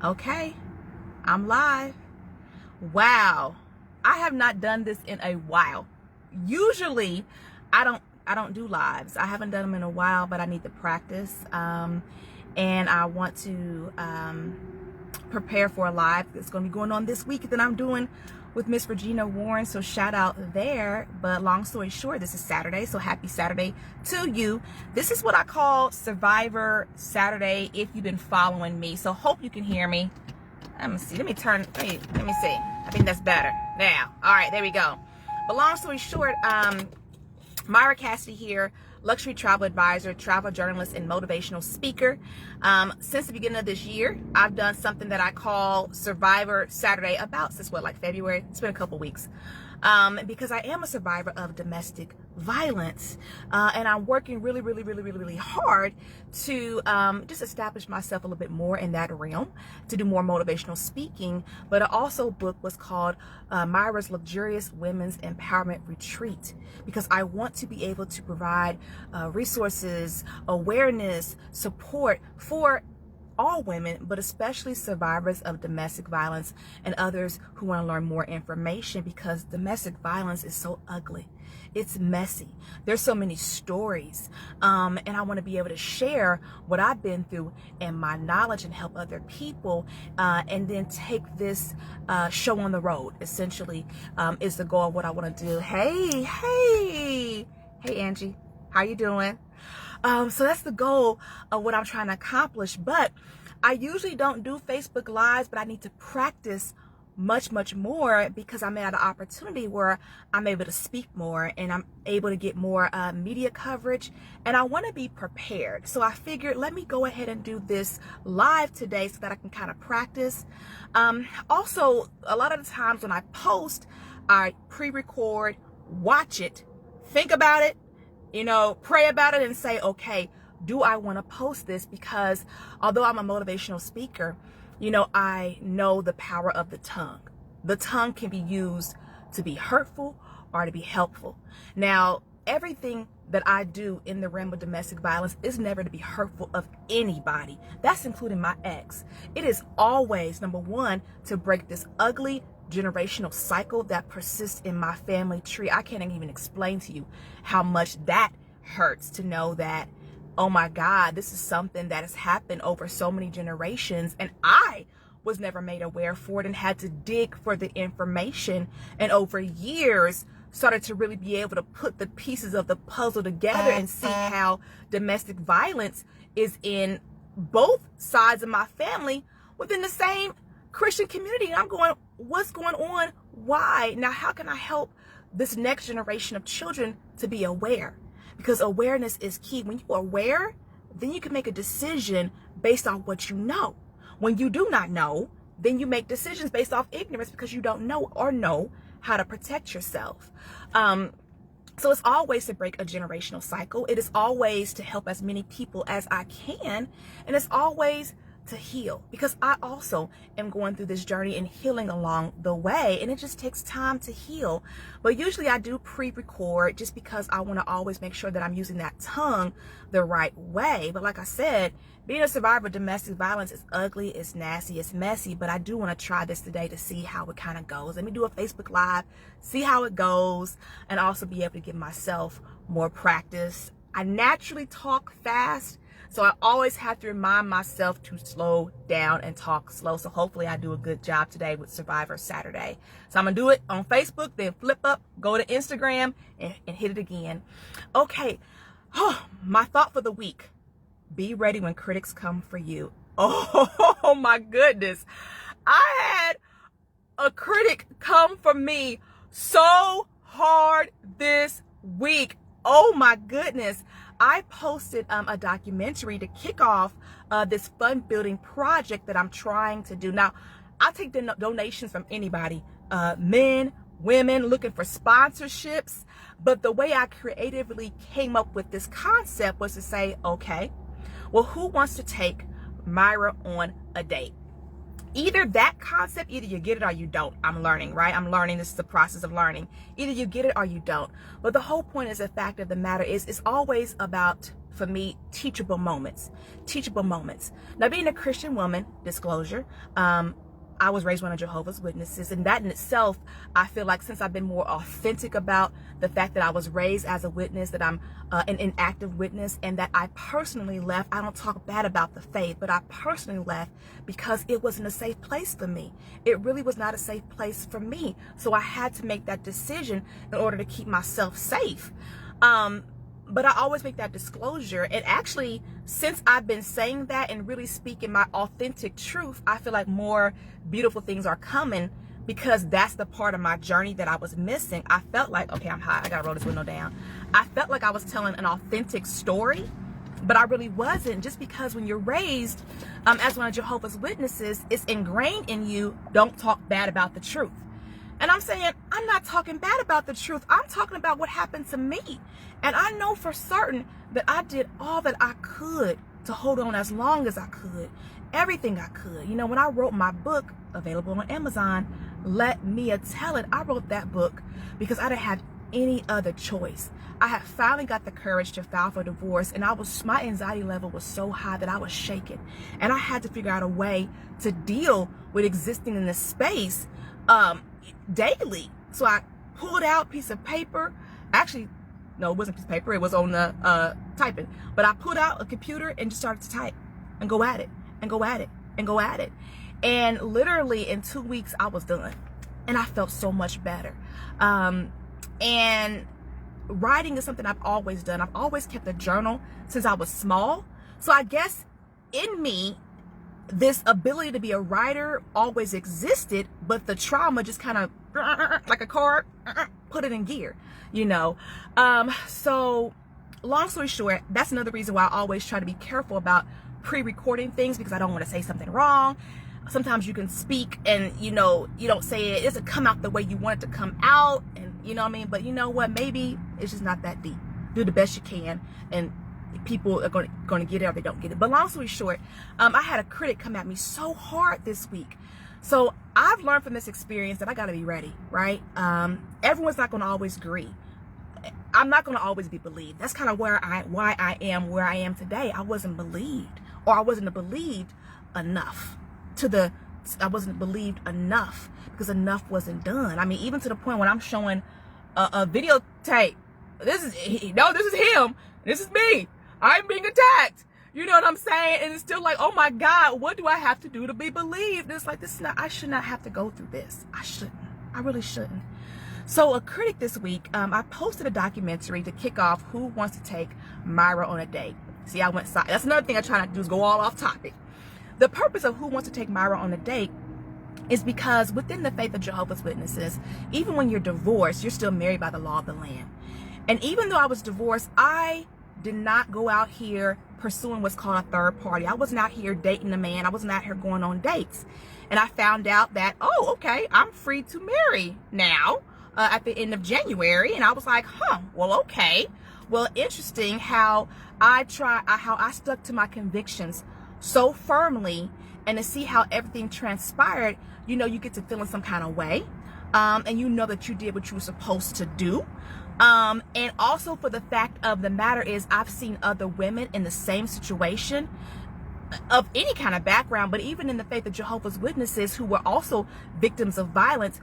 Okay, I'm live. Wow, I have not done this in a while. Usually, I don't do lives. I haven't done them in a while, but I need to practice. And I want to prepare for a live that's going to be going on this week that I'm doing with Miss Regina Warren, so shout out there. But long story short, this is Saturday, so happy Saturday to you. This is what I call Survivor Saturday, if you've been following me. So hope you can hear me. Let me see. Let me see. I think that's better now. All right, there we go. But long story short, Mira here, luxury travel advisor, travel journalist, and motivational speaker. Since the beginning of this year, I've done something that I call Survivor Saturday, since February. It's been a couple weeks. Because I am a survivor of domestic violence, and I'm working really hard to just establish myself a little bit more in that realm, to do more motivational speaking. But I also booked what's called Mira's Luxurious Women's Empowerment Retreat, because I want to be able to provide resources, awareness, support for all women, but especially survivors of domestic violence and others who want to learn more information, because domestic violence is so ugly. It's messy. There's so many stories. And I want to be able to share what I've been through and my knowledge and help other people, and then take this show on the road, essentially, is the goal of what I want to do. Hey, Angie, how you doing? So that's the goal of what I'm trying to accomplish. But I usually don't do Facebook Lives, but I need to practice much more, because I'm at an opportunity where I'm able to speak more and I'm able to get more media coverage, and I want to be prepared. So I figured, let me go ahead and do this live today so that I can kind of practice. Also, a lot of the times when I post, I pre-record, watch it, think about it, pray about it, and say, okay, do I want to post this? Because although I'm a motivational speaker, I know the power of the tongue. The tongue can be used to be hurtful or to be helpful. Now, everything that I do in the realm of domestic violence is never to be hurtful of anybody. That's including my ex. It is always, number one, to break this ugly generational cycle that persists in my family tree. I can't even explain to you how much that hurts to know that, oh my God, this is something that has happened over so many generations, and I was never made aware for it and had to dig for the information, and over years started to really be able to put the pieces of the puzzle together and see how domestic violence is in both sides of my family within the same Christian community. And I'm going, what's going on? Why? Now, how can I help this next generation of children to be aware? Because awareness is key. When you're aware, then you can make a decision based on what you know. When you do not know, then you make decisions based off ignorance, because you don't know how to protect yourself. So it's always to break a generational cycle. It is always to help as many people as I can. And it's always to heal, because I also am going through this journey and healing along the way, and it just takes time to heal. But usually I do pre-record, just because I want to always make sure that I'm using that tongue the right way. But like I said, being a survivor of domestic violence is ugly, it's nasty, it's messy, but I do want to try this today to see how it kind of goes. Let me do a Facebook Live, see how it goes, and also be able to give myself more practice. I naturally talk fast, so I always have to remind myself to slow down and talk slow. So hopefully I do a good job today with Survivor Saturday. So I'm going to do it on Facebook, then flip up, go to Instagram, and hit it again. Okay. Oh, my thought for the week. Be ready when critics come for you. Oh my goodness. I had a critic come for me so hard this week. Oh my goodness. I posted a documentary to kick off this fund building project that I'm trying to do. Now, I take donations from anybody, men, women, looking for sponsorships. But the way I creatively came up with this concept was to say, okay, well, who wants to take Mira on a date? Either that concept, either you get it or you don't. I'm learning, right? I'm learning. This is the process of learning. Either you get it or you don't. But the whole point is, the fact of the matter is, it's always about for me teachable moments. Now, being a Christian woman, disclosure, I was raised one of Jehovah's Witnesses, and that in itself, I feel like since I've been more authentic about the fact that I was raised as a witness, that I'm an active witness, and that I personally left. I don't talk bad about the faith, but I personally left because it wasn't a safe place for me. It really was not a safe place for me. So I had to make that decision in order to keep myself safe. But I always make that disclosure. And actually, since I've been saying that and really speaking my authentic truth, I feel like more beautiful things are coming, because that's the part of my journey that I was missing. I felt like, okay, I'm hot. I gotta roll this window down. I felt like I was telling an authentic story, but I really wasn't, just because when you're raised as one of Jehovah's Witnesses, it's ingrained in you, don't talk bad about the truth. And I'm saying, I'm not talking bad about the truth. I'm talking about what happened to me. And I know for certain that I did all that I could to hold on as long as I could. Everything I could. You know, when I wrote my book, available on Amazon, Let Mia Tell It, I wrote that book because I didn't have any other choice. I had finally got the courage to file for divorce, and my anxiety level was so high that I was shaking. And I had to figure out a way to deal with existing in this space daily. So I pulled out a piece of paper. Actually, no, it wasn't a piece of paper. It was on the typing. But I pulled out a computer and just started to type and go at it and go at it and go at it. And literally in 2 weeks, I was done. And I felt so much better. And writing is something I've always done. I've always kept a journal since I was small. So I guess in me, this ability to be a writer always existed, but the trauma just kind of, like a car, put it in gear, you know. So long story short, that's another reason why I always try to be careful about pre-recording things, because I don't want to say something wrong. Sometimes you can speak and, you know, you don't say it doesn't come out the way you want it to come out, and you know what I mean. But you know what, maybe it's just not that deep. Do the best you can, and people are going to get it or they don't get it. But long story short, I had a critic come at me so hard this week. So I've learned from this experience that I got to be ready, right? Everyone's not going to always agree. I'm not going to always be believed. That's kind of why I am where I am today. I wasn't believed, or I wasn't believed enough. I wasn't believed enough because enough wasn't done. I mean, even to the point when I'm showing a videotape, this is him, this is me, I'm being attacked. You know what I'm saying? And it's still like, oh my God, what do I have to do to be believed? It's like, I should not have to go through this. I shouldn't. I really shouldn't. So a critic this week, I posted a documentary to kick off Who Wants to Take Myra on a Date. See, I went side. That's another thing I try not to do, is go all off topic. The purpose of Who Wants to Take Myra on a Date is because within the faith of Jehovah's Witnesses, even when you're divorced, you're still married by the law of the land. And even though I was divorced, I did not go out here pursuing what's called a third party. I wasn't out here dating a man. I wasn't out here going on dates. And I found out that, oh, okay, I'm free to marry now at the end of January. And I was like, well, okay. Well, interesting how I stuck to my convictions so firmly, and to see how everything transpired, you know, you get to feel in some kind of way, and you know that you did what you were supposed to do. And also, for the fact of the matter is, I've seen other women in the same situation of any kind of background, but even in the faith of Jehovah's Witnesses, who were also victims of violence,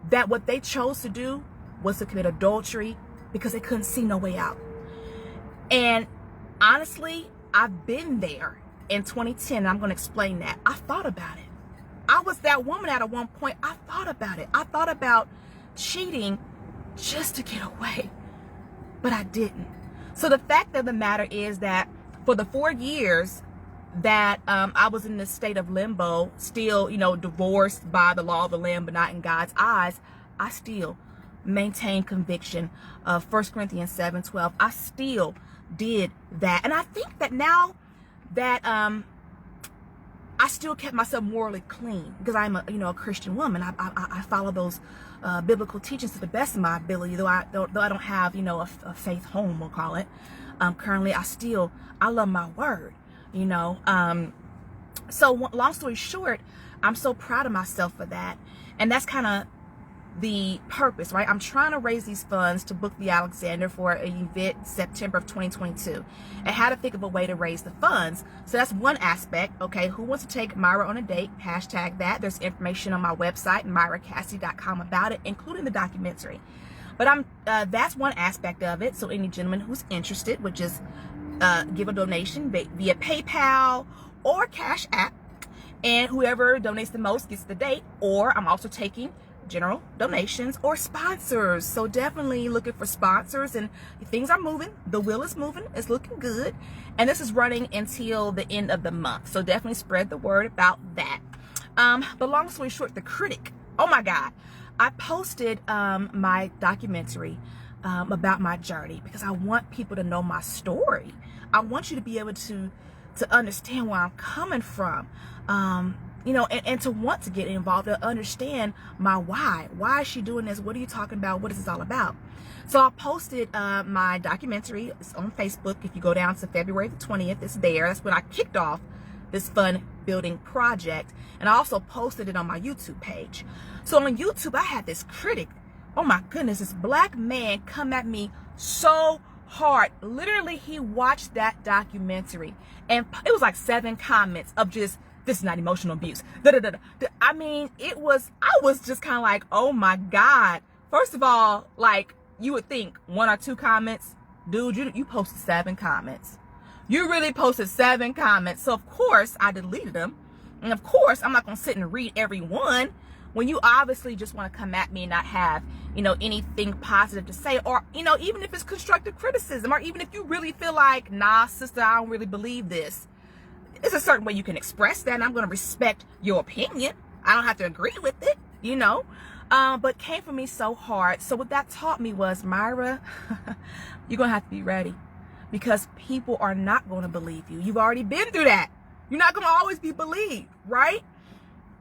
that what they chose to do was to commit adultery because they couldn't see no way out. And honestly, I've been there. In 2010, and I'm going to explain that. I thought about it. I was that woman at one point. I thought about it. I thought about cheating just to get away, but I didn't. So the fact of the matter is that for the 4 years that I was in this state of limbo, still, you know, divorced by the law of the land, but not in God's eyes, I still maintained conviction of 1 Corinthians 7:12. I still did that. And I think that now that I still kept myself morally clean, because I'm a Christian woman. I follow those biblical teachings to the best of my ability, though I don't have a faith home, we'll call it. Currently, I love my word, So long story short, I'm so proud of myself for that, and that's kind of the purpose, right? I'm trying to raise these funds to book the Alexander for an event September of 2022, and how to think of a way to raise the funds. So that's one aspect. Okay, who wants to take Myra on a date? Hashtag that. There's information on my website, MyraCassidy.com, about it, including the documentary. But that's one aspect of it. So any gentleman who's interested would just give a donation via PayPal or Cash App, and whoever donates the most gets the date. Or I'm also taking general donations or sponsors. So definitely looking for sponsors, and things are moving. The wheel is moving. It's looking good. And this is running until the end of the month. So definitely spread the word about that. But long story short, the critic. Oh my God. I posted my documentary about my journey because I want people to know my story. I want you to be able to understand where I'm coming from. You know, and to want to get involved, to understand my why. Why is she doing this? What are you talking about? What is this all about? So I posted my documentary. It's on Facebook. If you go down to February the 20th, it's there. That's when I kicked off this fun building project. And I also posted it on my YouTube page. So on YouTube, I had this critic. Oh my goodness, this black man come at me so hard. Literally, he watched that documentary and it was like 7 comments of just, this is not emotional abuse. I mean, I was just kind of like, oh my God. First of all, like, you would think 1 or 2 comments. Dude, you posted 7 comments. You really posted 7 comments. So of course I deleted them. And of course I'm not going to sit and read every one when you obviously just want to come at me and not have, you know, anything positive to say, or, you know, even if it's constructive criticism, or even if you really feel like, nah, sister, I don't really believe this. It's a certain way you can express that, and I'm going to respect your opinion. I don't have to agree with it, you know. But came for me so hard. So what that taught me was, Myra, you're going to have to be ready, because people are not going to believe you. You've already been through that. You're not going to always be believed, right?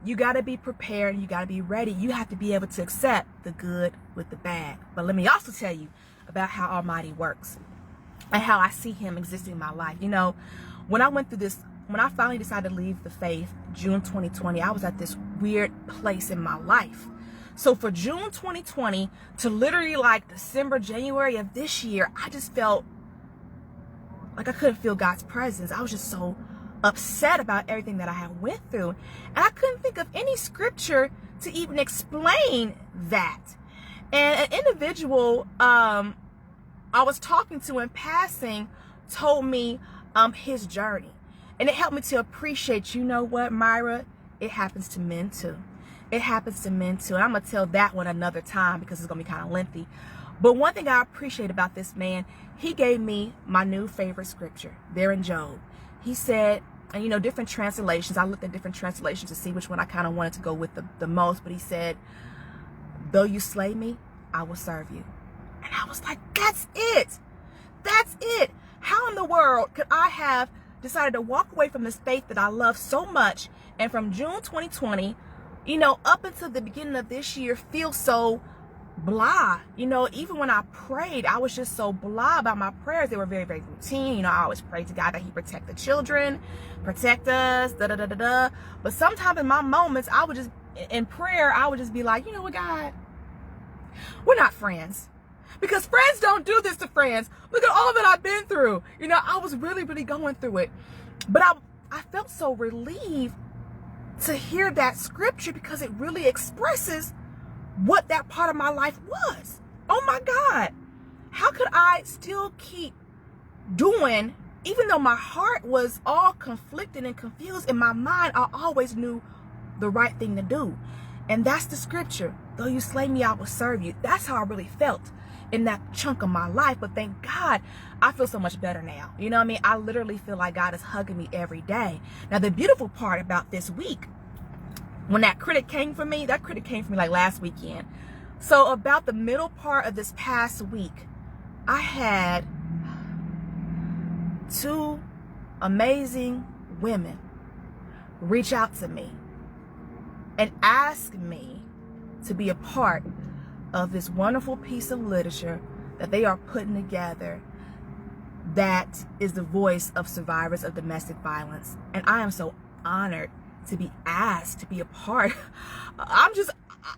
You got to be prepared. You got to be ready. You have to be able to accept the good with the bad. But let me also tell you about how Almighty works and how I see him existing in my life. You know, when I went through this, when I finally decided to leave the faith, June 2020, I was at this weird place in my life. So for June 2020 to literally like December, January of this year, I just felt like I couldn't feel God's presence. I was just so upset about everything that I had went through. And I couldn't think of any scripture to even explain that. And an individual I was talking to in passing told me his journey. And it helped me to appreciate, you know what, Myra? It happens to men too. It happens to men too. And I'm going to tell that one another time because it's going to be kind of lengthy. But one thing I appreciate about this man, he gave me my new favorite scripture there in Job. He said, and you know, different translations, I looked at different translations to see which one I kind of wanted to go with the most. But he said, though you slay me, I will serve you. And I was like, that's it. That's it. How in the world could I have decided to walk away from this faith that I love so much, and from June 2020, you know, up until the beginning of this year, feel so blah? You know, even when I prayed, I was just so blah about my prayers. They were very, very routine. You know, I always pray to God that he protect the children, protect us, But sometimes in my moments, I would just, in prayer, I would just be like, you know what, God, we're not friends. Because friends don't do this to friends. Look at all that I've been through. You know, I was really, really going through it. But I felt so relieved to hear that scripture, because it really expresses what that part of my life was. Oh my God. How could I still keep doing, even though my heart was all conflicted and confused, in my mind, I always knew the right thing to do. And that's the scripture. Though you slay me, I will serve you. That's how I really felt in that chunk of my life. But thank God, I feel so much better now. You know what I mean? I literally feel like God is hugging me every day. Now, the beautiful part about this week, when that critic came for me, that critic came for me like last weekend. So about the middle part of this past week, I had 2 amazing women reach out to me and ask me to be a part of this wonderful piece of literature that they are putting together that is the voice of survivors of domestic violence. And I am so honored to be asked to be a part.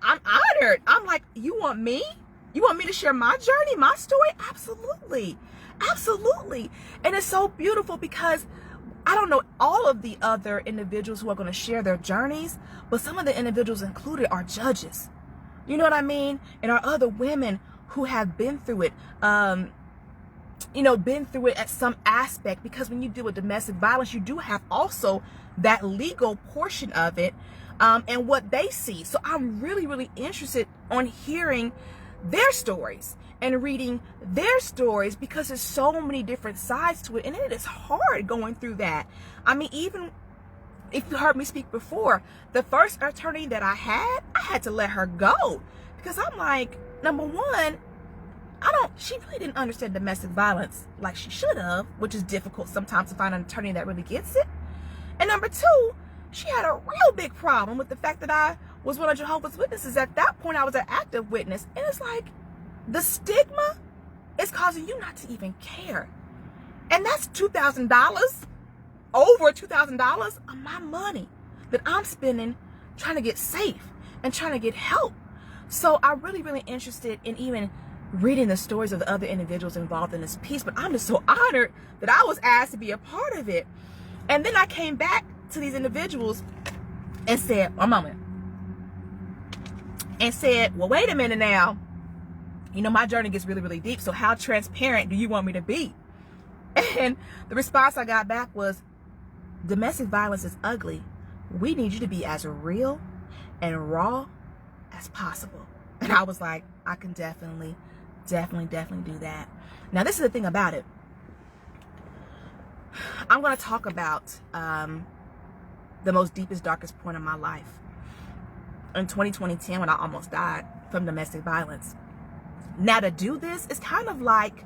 I'm honored. I'm like, you want me? You want me to share my journey, my story? Absolutely. Absolutely. And it's so beautiful because I don't know all of the other individuals who are going to share their journeys, but some of the individuals included are judges. You know what I mean? And are other women who have been through it, been through it at some aspect, because when you deal with domestic violence, you do have also that legal portion of it, and what they see. So I'm really, really interested on hearing their stories and reading their stories, because there's so many different sides to it, and it is hard going through that. I mean, even if you heard me speak before, the first attorney that I had to let her go, because I'm like, number one, she really didn't understand domestic violence like she should have, which is difficult sometimes to find an attorney that really gets it. And number two, she had a real big problem with the fact that I was one of Jehovah's Witnesses. At that point, I was an active witness. And it's like, the stigma is causing you not to even care. And that's $2,000, over $2,000 of my money that I'm spending trying to get safe and trying to get help. So I'm really, really interested in even reading the stories of the other individuals involved in this piece. But I'm just so honored that I was asked to be a part of it. And then I came back to these individuals and said, well, wait a minute now. My journey gets really, really deep. So how transparent do you want me to be? And the response I got back was, domestic violence is ugly. We need you to be as real and raw as possible. And I was like, I can definitely do that. Now, this is the thing about it. I'm going to talk about the most deepest, darkest point of my life. In 2010, when I almost died from domestic violence. Now, to do this, it's kind of like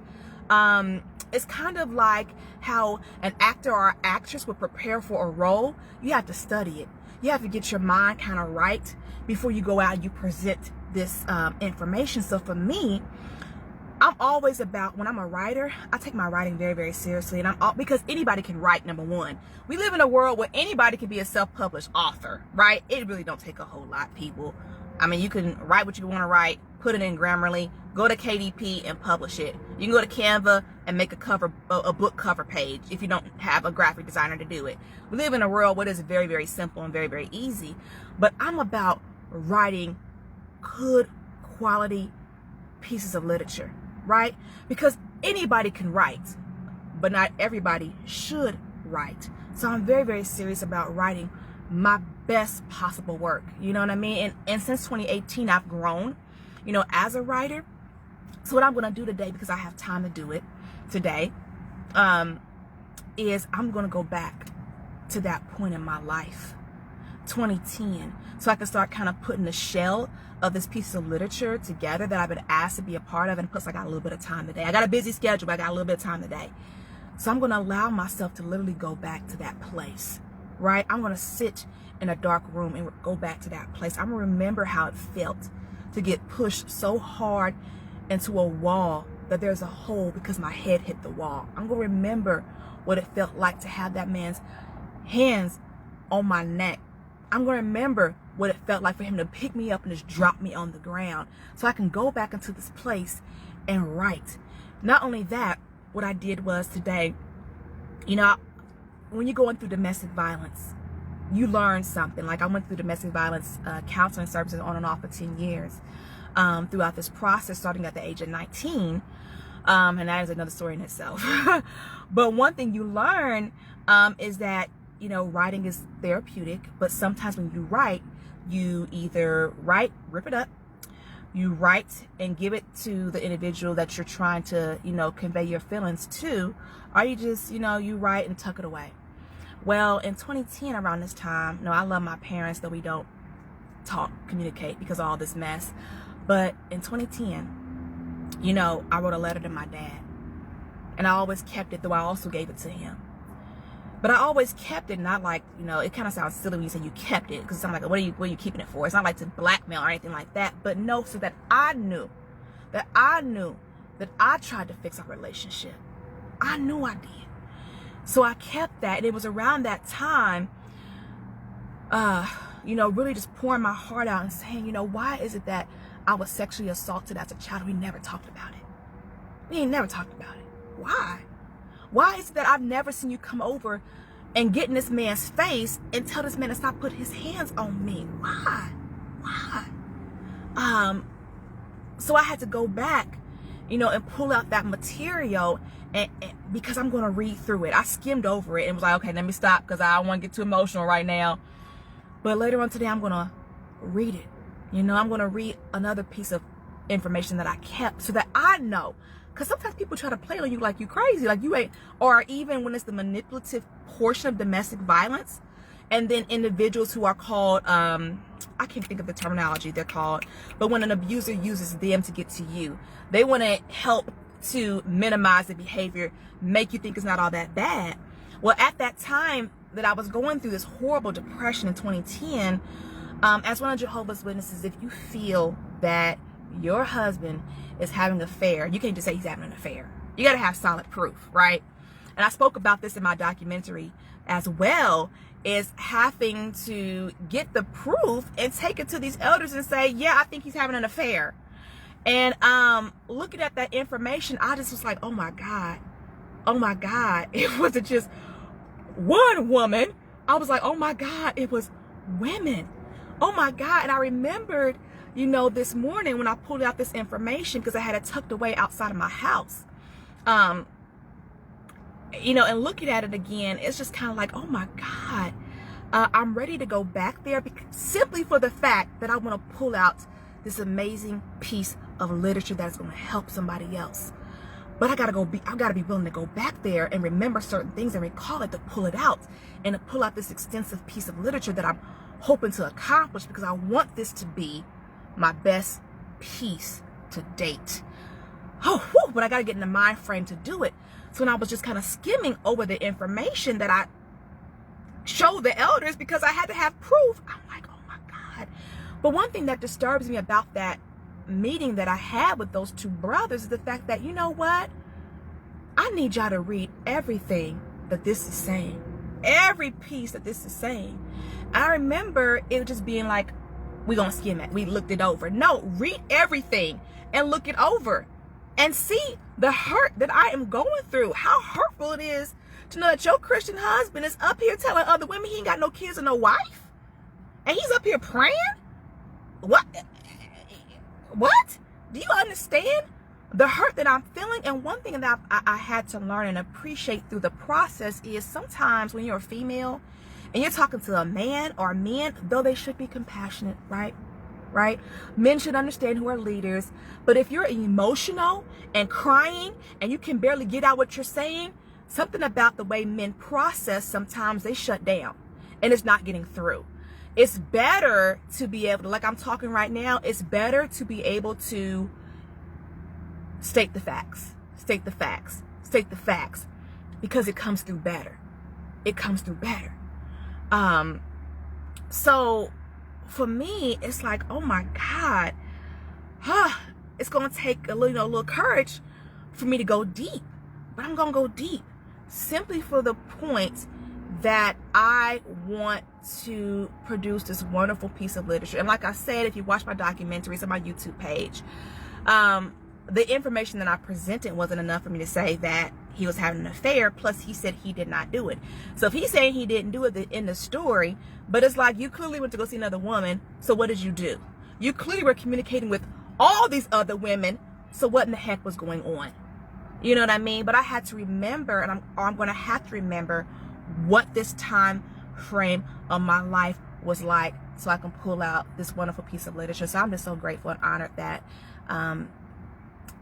how an actor or actress would prepare for a role. You have to study it. You have to get your mind kind of right before you go out and you present this information. So for me, I'm always about, when I'm a writer, I take my writing very, very seriously. And because anybody can write, number one. We live in a world where anybody can be a self-published author, right? It really don't take a whole lot, people. I mean, you can write what you want to write, put it in Grammarly, go to KDP and publish it. You can go to Canva and make a book cover page if you don't have a graphic designer to do it. We live in a world where it's very, very simple and very, very easy. But I'm about writing good quality pieces of literature, right? Because anybody can write, but not everybody should write. So I'm very, very serious about writing my best possible work. You know what I mean? And since 2018, I've grown, as a writer. So what I'm going to do today, because I have time to do it today, is I'm going to go back to that point in my life, 2010, so I can start kind of putting the shell of this piece of literature together that I've been asked to be a part of. And plus, I got a little bit of time today. I got a busy schedule, but I got a little bit of time today. So I'm going to allow myself to literally go back to that place, right? I'm going to sit in a dark room and go back to that place. I'm going to remember how it felt to get pushed so hard into a wall that there's a hole because my head hit the wall. I'm going to remember what it felt like to have that man's hands on my neck. I'm going to remember what it felt like for him to pick me up and just drop me on the ground, so I can go back into this place and write. Not only that, what I did was today, when you're going through domestic violence, you learn something. Like, I went through domestic violence counseling services on and off for 10 years throughout this process, starting at the age of 19. And that is another story in itself. But one thing you learn is that, writing is therapeutic, but sometimes when you write, you either rip it up, you write and give it to the individual that you're trying to, convey your feelings to, or you just, you write and tuck it away. Well, in 2010, around this time, I love my parents, though we don't communicate because of all this mess. But in 2010, I wrote a letter to my dad, and I always kept it, though I also gave it to him. But I always kept it, not like, it kind of sounds silly when you say you kept it, because I'm like, what are you keeping it for? It's not like to blackmail or anything like that, but no, so that I knew that I tried to fix our relationship. I knew I did. So I kept that, and it was around that time, really just pouring my heart out and saying, why is it that I was sexually assaulted as a child? We never talked about it. We ain't never talked about it. Why? Why is it that I've never seen you come over and get in this man's face and tell this man to stop putting his hands on me? Why? So I had to go back, and pull out that material, and because I'm going to read through it. I skimmed over it and was like, okay, let me stop because I don't want to get too emotional right now. But later on today, I'm going to read it. I'm going to read another piece of information that I kept so that I know. Because sometimes people try to play on you like you crazy, like you ain't, or even when it's the manipulative portion of domestic violence, and then individuals who are called, I can't think of the terminology they're called, but when an abuser uses them to get to you, they want to help to minimize the behavior, make you think it's not all that bad. Well, at that time that I was going through this horrible depression in 2010, as one of Jehovah's Witnesses, if you feel that your husband is having an affair, you can't just say he's having an affair. You got to have solid proof, right? And I spoke about this in my documentary as well, is having to get the proof and take it to these elders and say, yeah, I think he's having an affair. And looking at that information, I just was like, oh my God. It wasn't just one woman. I was like, oh my God, it was women. Oh my God. And I remembered, this morning when I pulled out this information, because I had it tucked away outside of my house, and looking at it again, it's just kind of like, oh my God, I'm ready to go back there simply for the fact that I want to pull out this amazing piece of literature that's going to help somebody else. But I gotta be willing to go back there and remember certain things and recall it, to pull it out and to pull out this extensive piece of literature that I'm hoping to accomplish, because I want this to be my best piece to date. But I got to get in the mind frame to do it. So when I was just kind of skimming over the information that I showed the elders, because I had to have proof, I'm like, oh my God. But one thing that disturbs me about that meeting that I had with those two brothers is the fact that, what? I need y'all to read everything that this is saying. Every piece that this is saying. I remember it just being like, we're going to skim it. We looked it over. No, read everything and look it over and see the hurt that I am going through. How hurtful it is to know that your Christian husband is up here telling other women he ain't got no kids and no wife. And he's up here praying? What? Do you understand the hurt that I'm feeling? And one thing that I had to learn and appreciate through the process is sometimes when you're a female and you're talking to a man or men, though they should be compassionate, right? Men should understand who are leaders. But if you're emotional and crying and you can barely get out what you're saying, something about the way men process, sometimes they shut down and it's not getting through. It's better to be able to, like I'm talking right now, it's better to be able to state the facts, because it comes through better. So for me, it's like, oh my God, it's going to take a little courage for me to go deep, but I'm going to go deep simply for the point that I want to produce this wonderful piece of literature. And like I said, if you watch my documentaries on my YouTube page, the information that I presented wasn't enough for me to say that he was having an affair. Plus, he said he did not do it. So if he's saying he didn't do it in the story, but it's like, you clearly went to go see another woman. So what did you do? You clearly were communicating with all these other women. So what in the heck was going on? You know what I mean? But I had to remember, and I'm going to have to remember what this time frame of my life was like, so I can pull out this wonderful piece of literature. So I'm just so grateful and honored that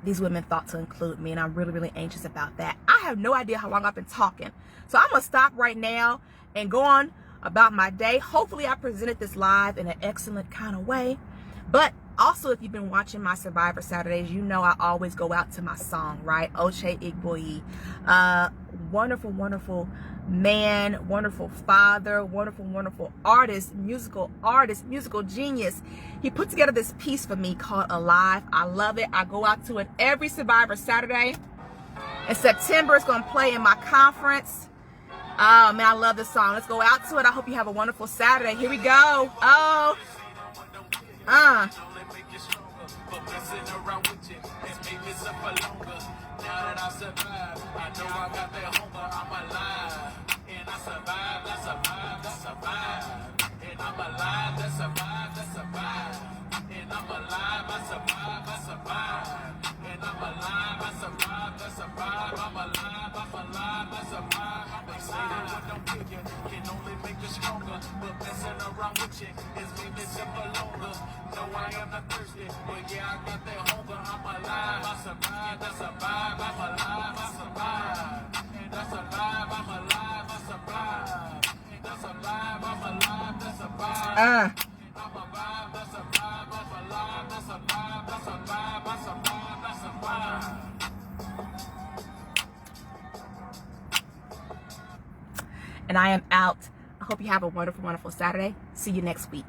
these women thought to include me, and I'm really, really anxious about that. I have no idea how long I've been talking, so I'm gonna stop right now and go on about my day. Hopefully I presented this live in an excellent kind of way. But also, if you've been watching my Survivor Saturdays, you know I always go out to my song, right? Oche Igboyi. Wonderful, wonderful man, wonderful father, wonderful artist, musical genius. He put together this piece for me called Alive. I love it. I go out to it every Survivor Saturday. In September, it's going to play in my conference. Oh, man, I love this song. Let's go out to it. I hope you have a wonderful Saturday. Here we go. Oh. And I am out. I hope you have a wonderful, wonderful Saturday. See you next week.